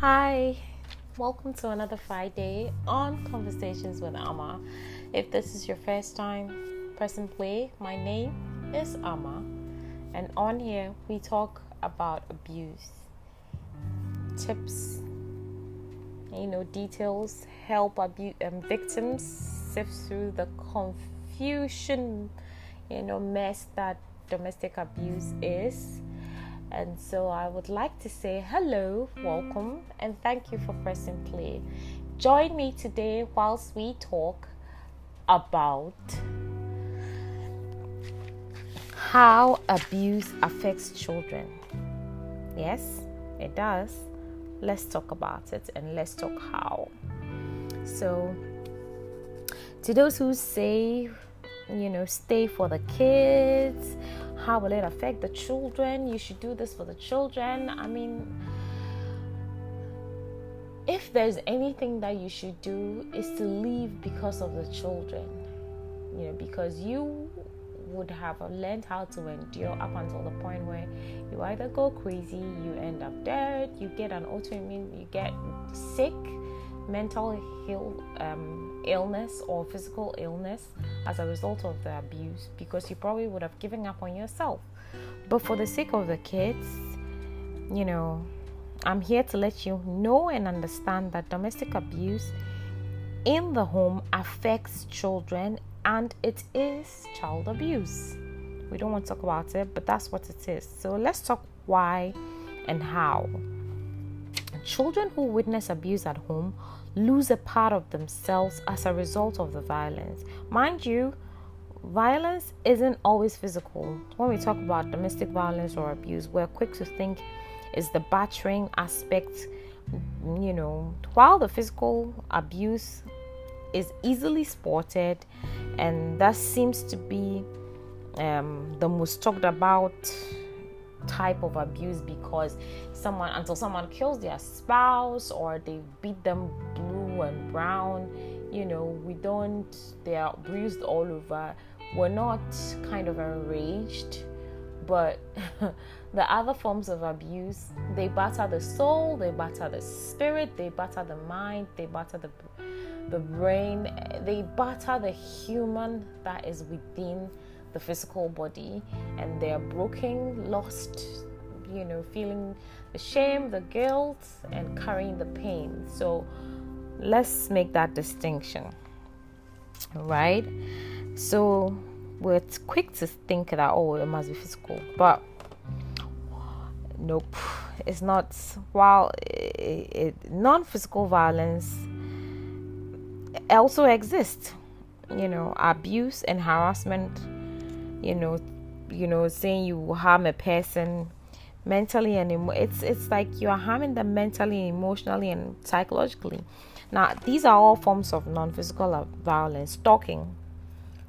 Hi, welcome to another Friday on Conversations with Amma. If this is your first time pressing play, my name is Amma, and on here we talk about abuse, tips, details, help victims sift through the confusion, mess that domestic abuse is. And so I would like to say hello, welcome, and thank you for pressing play. Join me today whilst we talk about how abuse affects children. Yes, it does. Let's talk about it and let's talk how. So, to those who say, stay for the kids, how will it affect the children? You should do this for the children. I mean, if there's anything that you should do is to leave because of the children, because you would have learned how to endure up until the point where you either go crazy, you end up dead, you get an autoimmune, you get sick, mental illness or physical illness as a result of the abuse, because you probably would have given up on yourself. But for the sake of the kids, I'm here to let you know and understand that domestic abuse in the home affects children, and it is child abuse. We don't want to talk about it, but that's what it is. So let's talk why and how. Children who witness abuse at home lose a part of themselves as a result of the violence. Mind you, violence isn't always physical. When we talk about domestic violence or abuse, we're quick to think is the battering aspect, while the physical abuse is easily spotted, and that seems to be the most talked about type of abuse, because until someone kills their spouse or they beat them blue and brown, they are bruised all over, we're not kind of enraged. But the other forms of abuse, they batter the soul, they batter the spirit, they batter the mind, they batter the brain, they batter the human that is within the physical body, and they are broken, lost, feeling the shame, the guilt, and carrying the pain. So let's make that distinction, right? So we're quick to think that, it must be physical, but nope, it's not. While non-physical violence also exists, abuse and harassment, saying you harm a person mentally and it's like you are harming them mentally, emotionally, and psychologically. Now, these are all forms of non-physical violence. Stalking,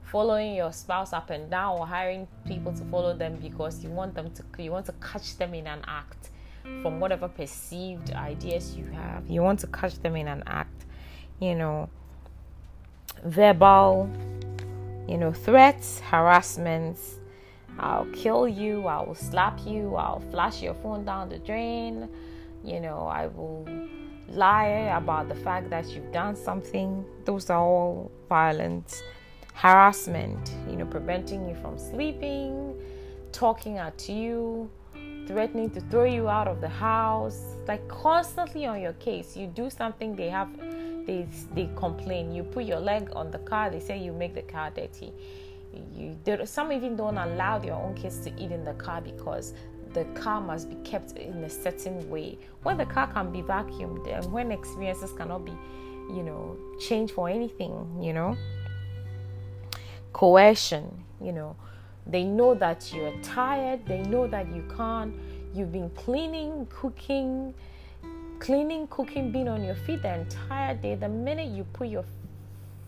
following your spouse up and down, or hiring people to follow them because you want to catch them in an act from whatever perceived ideas you have. You want to catch them in an act, verbal, threats, harassments. I'll kill you, I will slap you, I'll flash your phone down the drain, I will lie about the fact that you've done something. Those are all violence. Harassment, preventing you from sleeping, talking at you, threatening to throw you out of the house, like constantly on your case. You do something, they complain. You put your leg on the car, they say you make the car dirty. Some even don't allow their own kids to eat in the car because the car must be kept in a certain way, when the car can be vacuumed and when experiences cannot be changed for anything. Coercion, they know that you're tired, they know that you've been cleaning, cooking, being on your feet the entire day. The minute you put your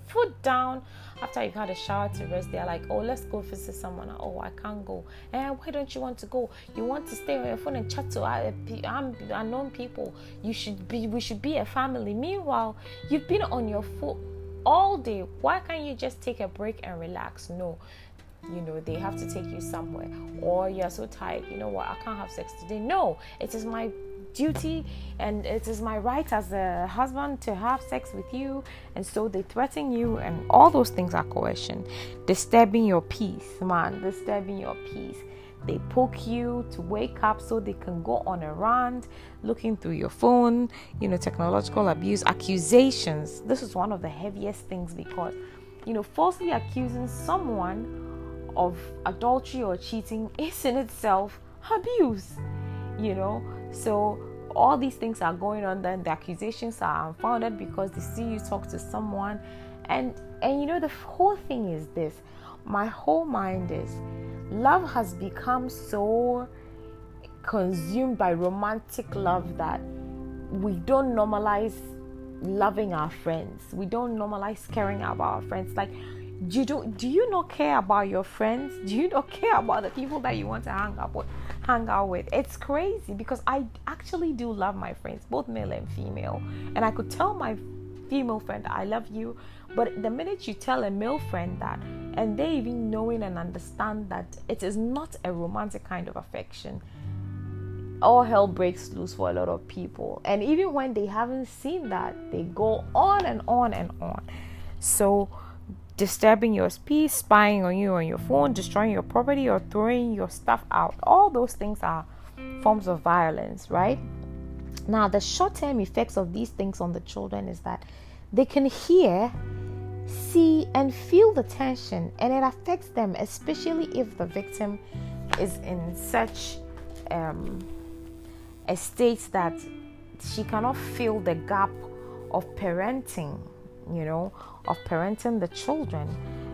foot down after you've had a shower to rest, they're like, let's go visit someone. I can't go. Why don't you want to go? You want to stay on your phone and chat to unknown people. We should be a family. Meanwhile, you've been on your foot all day. Why can't you just take a break and relax? No, they have to take you somewhere. Or you're so tired, I can't have sex today. No, it is my duty and it is my right as a husband to have sex with you, and so they threaten you, and all those things are coercion. Disturbing your peace, man, disturbing your peace. They poke you to wake up so they can go on a rant, looking through your phone, technological abuse, accusations. This is one of the heaviest things because, falsely accusing someone of adultery or cheating is in itself abuse, So all these things are going on, then the accusations are unfounded because they see you talk to someone. And the whole thing is this. My whole mind is, love has become so consumed by romantic love that we don't normalize loving our friends. We don't normalize caring about our friends. Like, do you not care about your friends? Do you not care about the people that you want to hang out with? It's crazy because I actually do love my friends, both male and female. And I could tell my female friend, I love you. But the minute you tell a male friend that, and they even knowing and understand that it is not a romantic kind of affection, all hell breaks loose for a lot of people. And even when they haven't seen that, they go on and on and on. So disturbing your peace, spying on you on your phone, destroying your property, or throwing your stuff out, all those things are forms of violence, right? Now, the short-term effects of these things on the children is that they can hear, see, and feel the tension, and it affects them, especially if the victim is in such a state that she cannot fill the gap of parenting, of parenting the children.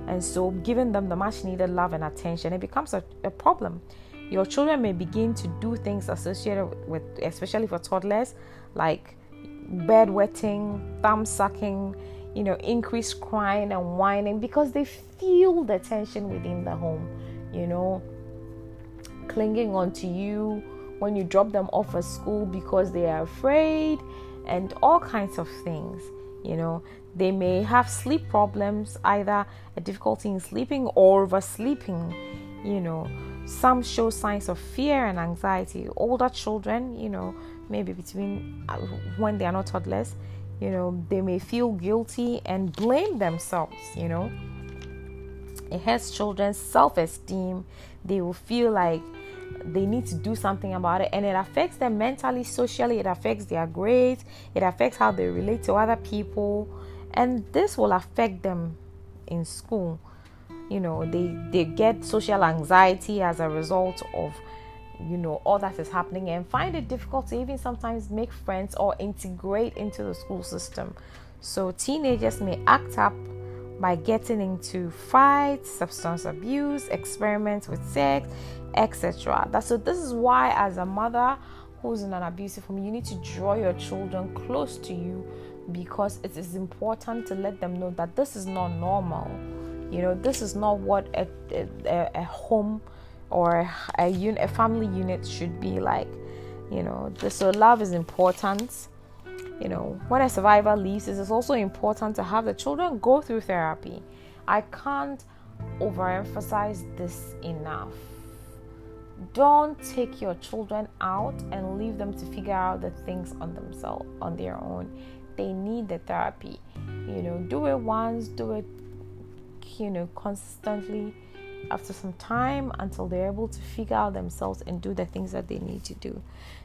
And so giving them the much needed love and attention, it becomes a problem. Your children may begin to do things associated with, especially for toddlers, like bedwetting, thumb sucking, increased crying and whining because they feel the tension within the home, clinging on to you when you drop them off at school because they are afraid, and all kinds of things. They may have sleep problems, either a difficulty in sleeping or oversleeping. Some show signs of fear and anxiety. Older children, maybe between when they are not toddlers, they may feel guilty and blame themselves. It hurts children's self-esteem. They will feel like they need to do something about it, and it affects them mentally, socially. It affects their grades. It affects how they relate to other people, and this will affect them in school. They get social anxiety as a result of all that is happening, and find it difficult to even sometimes make friends or integrate into the school system. So teenagers may act up by getting into fights, substance abuse, experiments with sex, etc. So this is why, as a mother who's in an abusive home, you need to draw your children close to you, because it is important to let them know that this is not normal. This is not what a home or a family unit should be like. So love is important. When a survivor leaves, it is also important to have the children go through therapy. I can't overemphasize this enough. Don't take your children out and leave them to figure out the things on themselves, on their own. They need the therapy. Do it once, do it, consistently after some time until they're able to figure out themselves and do the things that they need to do.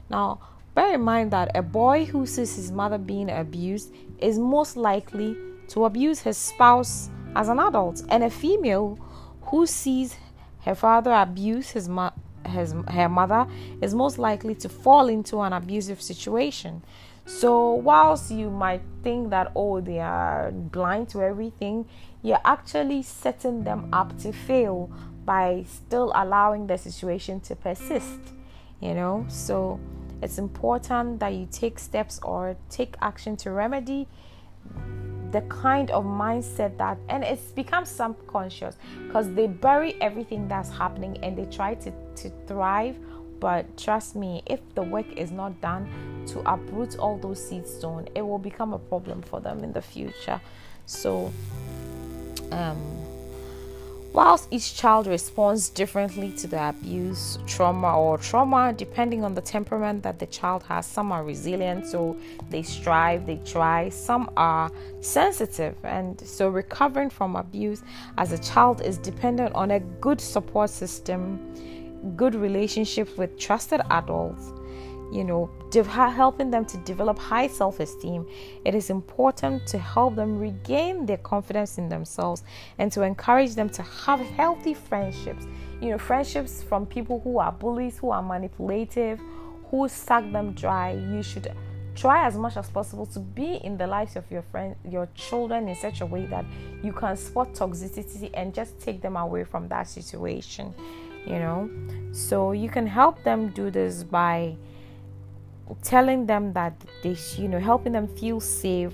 Now, bear in mind that a boy who sees his mother being abused is most likely to abuse his spouse as an adult, and a female who sees her father abuse her mother is most likely to fall into an abusive situation. So whilst you might think that, they are blind to everything, you're actually setting them up to fail by still allowing the situation to persist. So it's important that you take steps or take action to remedy the kind of mindset that, and it's become subconscious because they bury everything that's happening and they try to thrive. But trust me, if the work is not done to uproot all those seeds sown, it will become a problem for them in the future. So Whilst each child responds differently to the abuse, trauma, depending on the temperament that the child has. Some are resilient, so they strive, they try. Some are sensitive, and so recovering from abuse as a child is dependent on a good support system, good relationships with trusted adults, helping them to develop high self-esteem. It is important to help them regain their confidence in themselves and to encourage them to have healthy friendships. Friendships from people who are bullies, who are manipulative, who suck them dry. You should try as much as possible to be in the lives of your friends, your children, in such a way that you can spot toxicity and just take them away from that situation. So you can help them do this by telling them that they, helping them feel safe,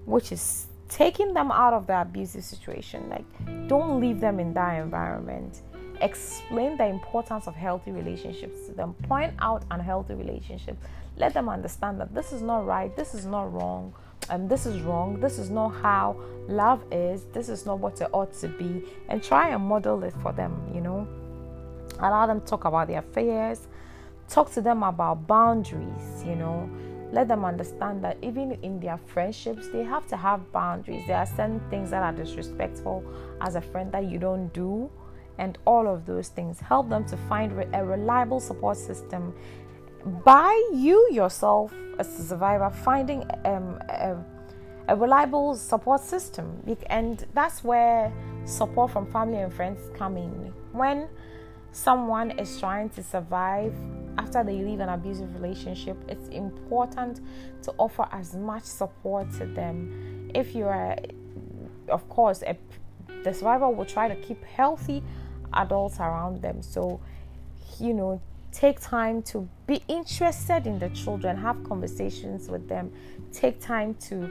which is taking them out of the abusive situation. Like, don't leave them in that environment. Explain the importance of healthy relationships to them. Point out unhealthy relationships. Let them understand that this is not right, this is not wrong, and this is wrong. This is not how love is. This is not what it ought to be. And try and model it for them. Allow them to talk about their fears. Talk to them about boundaries, Let them understand that even in their friendships, they have to have boundaries. There are certain things that are disrespectful as a friend that you don't do, and all of those things. Help them to find a reliable support system by you yourself as a survivor, finding a reliable support system. And that's where support from family and friends come in. When someone is trying to survive after they leave an abusive relationship, it's important to offer as much support to them. If you are, of course, the survivor will try to keep healthy adults around them. So, take time to be interested in the children, have conversations with them, take time to,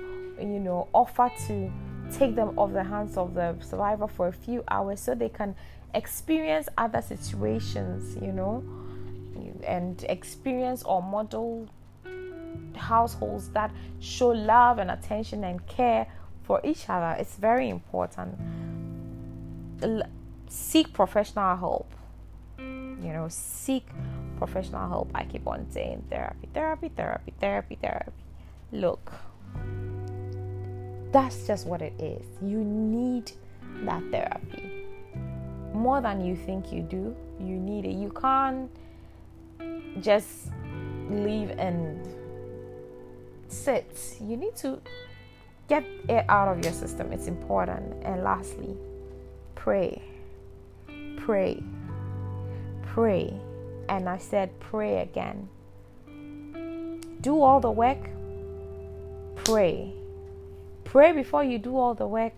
offer to take them off the hands of the survivor for a few hours so they can experience other situations, and experience or model households that show love and attention and care for each other. It's very important. Seek professional help. Seek professional help. I keep on saying therapy. Look, that's just what it is. You need that therapy more than you think you do. You need it. You can't just leave and sit. You need to get it out of your system. It's important. And lastly, pray. And I said pray again. Do all the work. Pray before you do all the work.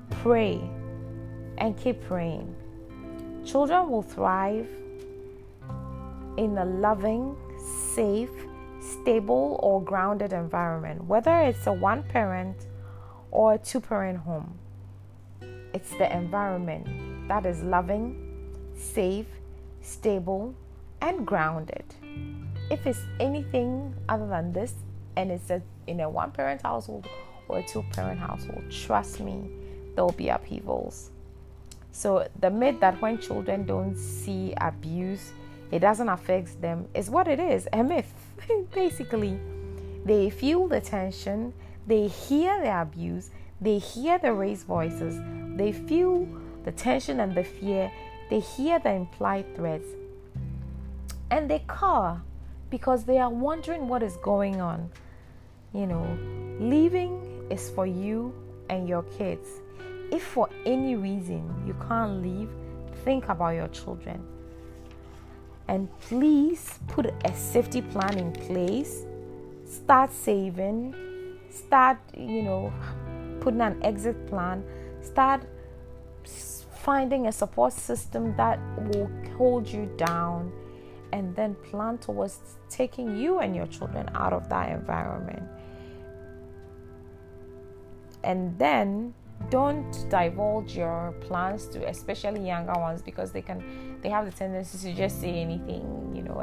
Pray and keep praying. Children will thrive in a loving, safe, stable, or grounded environment, whether it's a one-parent or a two-parent home. It's the environment that is loving, safe, stable, and grounded. If it's anything other than this, and it's in a one-parent household or a two-parent household, trust me, there will be upheavals. So the myth that when children don't see abuse, it doesn't affect them is what it is, a myth. Basically, they feel the tension, they hear the abuse, they hear the raised voices, they feel the tension and the fear, they hear the implied threats, and they cower because they are wondering what is going on. Leaving is for you and your kids. If for any reason you can't leave, think about your children. And please put a safety plan in place. Start saving. Start, putting an exit plan. Start finding a support system that will hold you down. And then plan towards taking you and your children out of that environment. And then don't divulge your plans to especially younger ones, because they have the tendency to just say anything,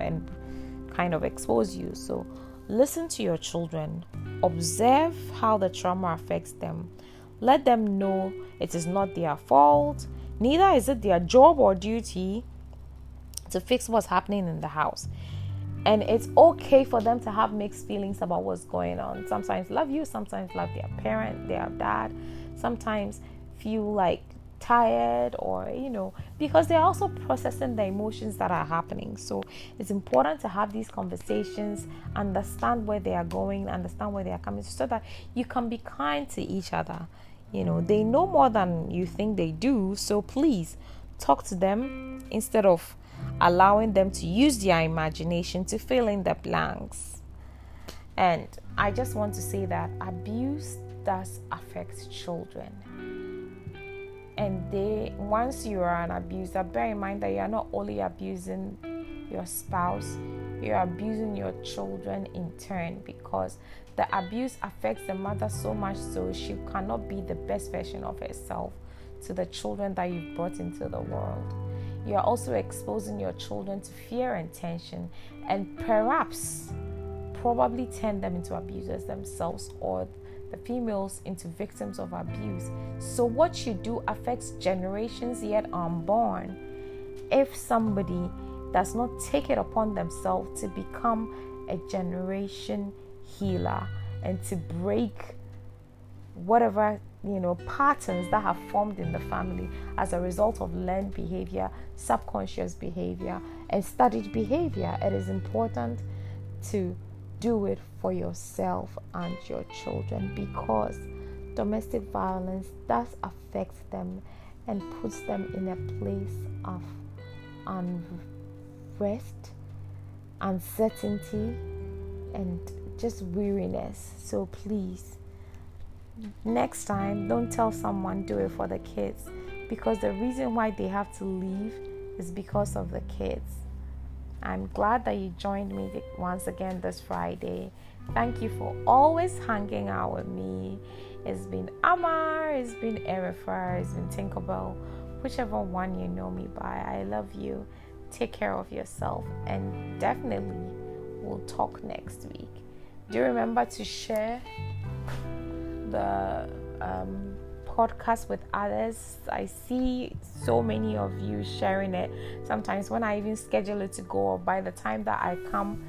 and kind of expose you. So listen to your children. Observe how the trauma affects them. Let them know it is not their fault. Neither is it their job or duty to fix what's happening in the house. And it's okay for them to have mixed feelings about what's going on. Sometimes love you, sometimes love their parent, their dad, sometimes feel like tired, or because they're also processing the emotions that are happening. So it's important to have these conversations, understand where they are going, understand where they are coming, so that you can be kind to each other. They know more than you think they do, so please talk to them instead of allowing them to use their imagination to fill in the blanks. And I just want to say that abuse does affect children. And once you are an abuser, bear in mind that you are not only abusing your spouse, you are abusing your children in turn, because the abuse affects the mother so much so she cannot be the best version of herself to the children that you've brought into the world. You are also exposing your children to fear and tension, and probably turn them into abusers themselves, or the females into victims of abuse. So what you do affects generations yet unborn. If somebody does not take it upon themselves to become a generation healer and to break whatever patterns that have formed in the family as a result of learned behavior, subconscious behavior, and studied behavior, it is important to do it for yourself and your children, because domestic violence does affect them and puts them in a place of unrest, uncertainty, and just weariness. So please, next time, don't tell someone do it for the kids, because the reason why they have to leave is because of the kids. I'm glad that you joined me once again this Friday. Thank you for always hanging out with me. It's been Amar, it's been Erifa, it's been Tinkerbell, whichever one you know me by. I love you. Take care of yourself, and definitely we'll talk next week. Do remember to share the podcast with others. I see so many of you sharing it. Sometimes when I even schedule it to go, or by the time that I come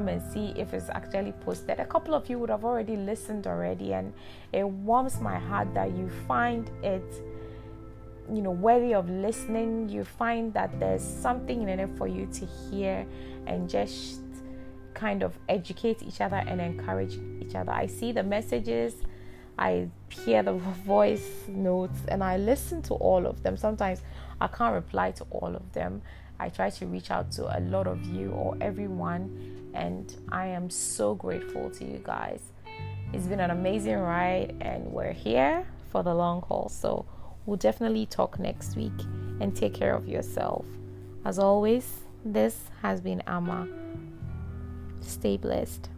and see if it's actually posted, a couple of you would have already listened already, and it warms my heart that you find it worthy of listening. You find that there's something in it for you to hear and just kind of educate each other and encourage each other. I see the messages, I hear the voice notes, and I listen to all of them. Sometimes I can't reply to all of them. I try to reach out to a lot of you, or everyone, and I am so grateful to you guys. It's been an amazing ride, and we're here for the long haul. So we'll definitely talk next week, and take care of yourself. As always, this has been Amma. Stay blessed.